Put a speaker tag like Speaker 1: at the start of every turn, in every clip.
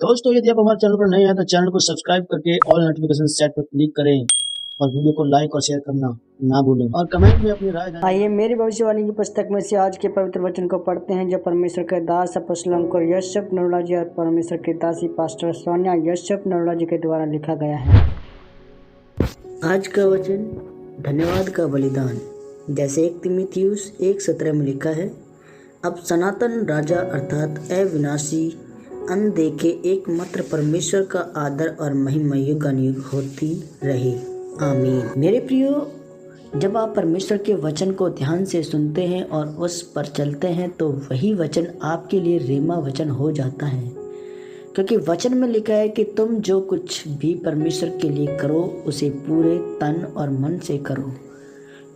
Speaker 1: दोस्तों यदि आप हमारे चैनल पर नए हैं तो चैनल को सब्सक्राइब करके ऑल नोटिफिकेशन सेट पर क्लिक करें और वीडियो को लाइक और शेयर करना ना भूलें और कमेंट में अपनी राय दें।
Speaker 2: आइए मेरी भविष्यवाणी की पुस्तक में से आज के पवित्र वचन को पढ़ते हैं, जो परमेश्वर के दास अपोस्तल को यशप नरोला जी और परमेश्वर की दासी पास्टर सोनिया यशप नरोला जी के द्वारा लिखा गया है। आज का वचन धन्यवाद का बलिदान। जैसे 1 तीमुथियुस 1:17 में लिखा है, अब सनातन राजा अर्थात अविनाशी अनदेखे एकमात्र परमेश्वर का आदर और महिमा युगानुयुग होती रहे। आमीन। मेरे प्रियो, जब आप परमेश्वर के वचन को ध्यान से सुनते हैं और उस पर चलते हैं तो वही वचन आपके लिए रेमा वचन हो जाता है, क्योंकि वचन में लिखा है कि तुम जो कुछ भी परमेश्वर के लिए करो उसे पूरे तन और मन से करो,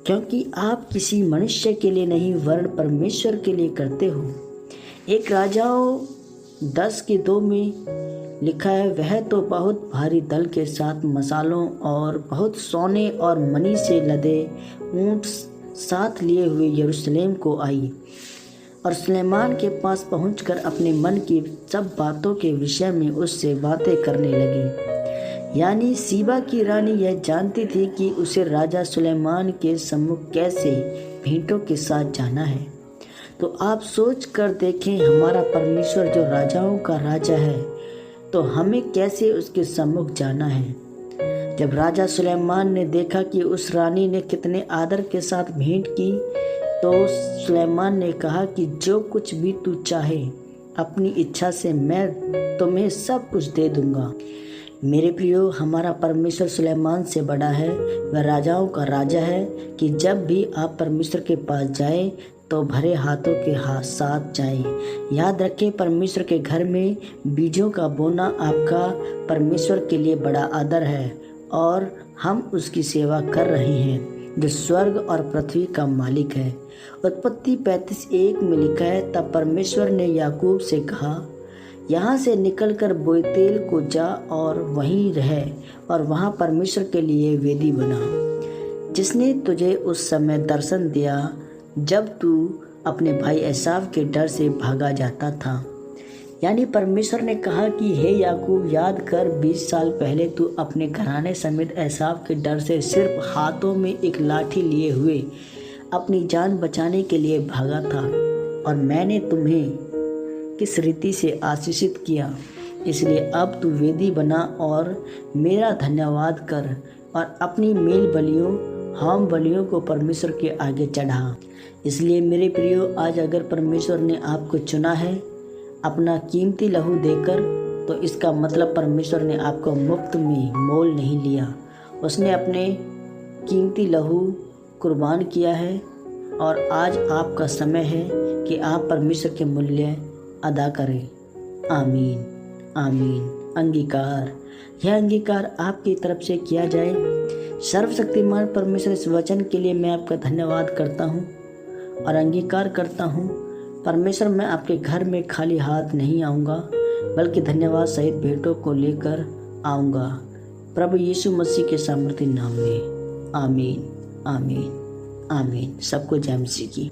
Speaker 2: क्योंकि आप किसी मनुष्य के लिए नहीं वरन परमेश्वर के लिए करते हो। एक राजाओं 10:2 में लिखा है, वह तो बहुत भारी दल के साथ मसालों और बहुत सोने और मणि से लदे ऊंट साथ लिए हुए यरूशलेम को आई और सुलेमान के पास पहुंचकर अपने मन की सब बातों के विषय में उससे बातें करने लगी। यानी सीबा की रानी यह जानती थी कि उसे राजा सुलेमान के सम्मुख कैसे भेंटों के साथ जाना है। तो आप सोच कर देखें, हमारा परमेश्वर जो राजाओं का राजा है, तो हमें कैसे उसके सम्मुख जाना है। जब राजा सुलेमान ने देखा कि उस रानी ने कितने आदर के साथ भेंट की, तो सुलेमान ने कहा कि जो कुछ भी तू चाहे अपनी इच्छा से मैं तुम्हें सब कुछ दे दूंगा। मेरे प्रियो, हमारा परमेश्वर सुलेमान से बड़ा है। वह राजाओं का राजा है कि जब भी आप परमेश्वर के पास जाएं तो भरे हाथों के साथ जाएं। याद रखें, परमेश्वर के घर में बीजों का बोना आपका परमेश्वर के लिए बड़ा आदर है और हम उसकी सेवा कर रहे हैं जो स्वर्ग और पृथ्वी का मालिक है। उत्पत्ति 35:1 में लिखा है, तब परमेश्वर ने याकूब से कहा, यहाँ से निकलकर बोएतेल को जा और वहीं रह और वहाँ परमेश्वर के लिए वेदी बना, जिसने तुझे उस समय दर्शन दिया जब तू अपने भाई एसाव के डर से भागा जाता था। यानी परमेश्वर ने कहा कि हे याकूब, याद कर 20 साल पहले तू अपने घराने समेत एसाव के डर से सिर्फ हाथों में एक लाठी लिए हुए अपनी जान बचाने के लिए भागा था, और मैंने तुम्हें किस रीति से आशीषित किया। इसलिए अब तू वेदी बना और मेरा धन्यवाद कर और अपनी मेल बलियों होम बलियों को परमेश्वर के आगे चढ़ा। इसलिए मेरे प्रियो, आज अगर परमेश्वर ने आपको चुना है अपना कीमती लहू देकर, तो इसका मतलब परमेश्वर ने आपको मुफ्त में मोल नहीं लिया। उसने अपने कीमती लहू कुर्बान किया है और आज आपका समय है कि आप परमेश्वर के मूल्य अदा करें। आमीन आमीन। अंगीकार, यह अंगीकार आपकी तरफ से किया जाए। सर्वशक्तिमान परमेश्वर, इस वचन के लिए मैं आपका धन्यवाद करता हूँ और अंगीकार करता हूँ। परमेश्वर, मैं आपके घर में खाली हाथ नहीं आऊँगा, बल्कि धन्यवाद सहित भेंटों को लेकर आऊँगा। प्रभु यीशु मसीह के सामर्थ्य नाम में। आमीन आमीन आमीन। सबको जय मसीह की।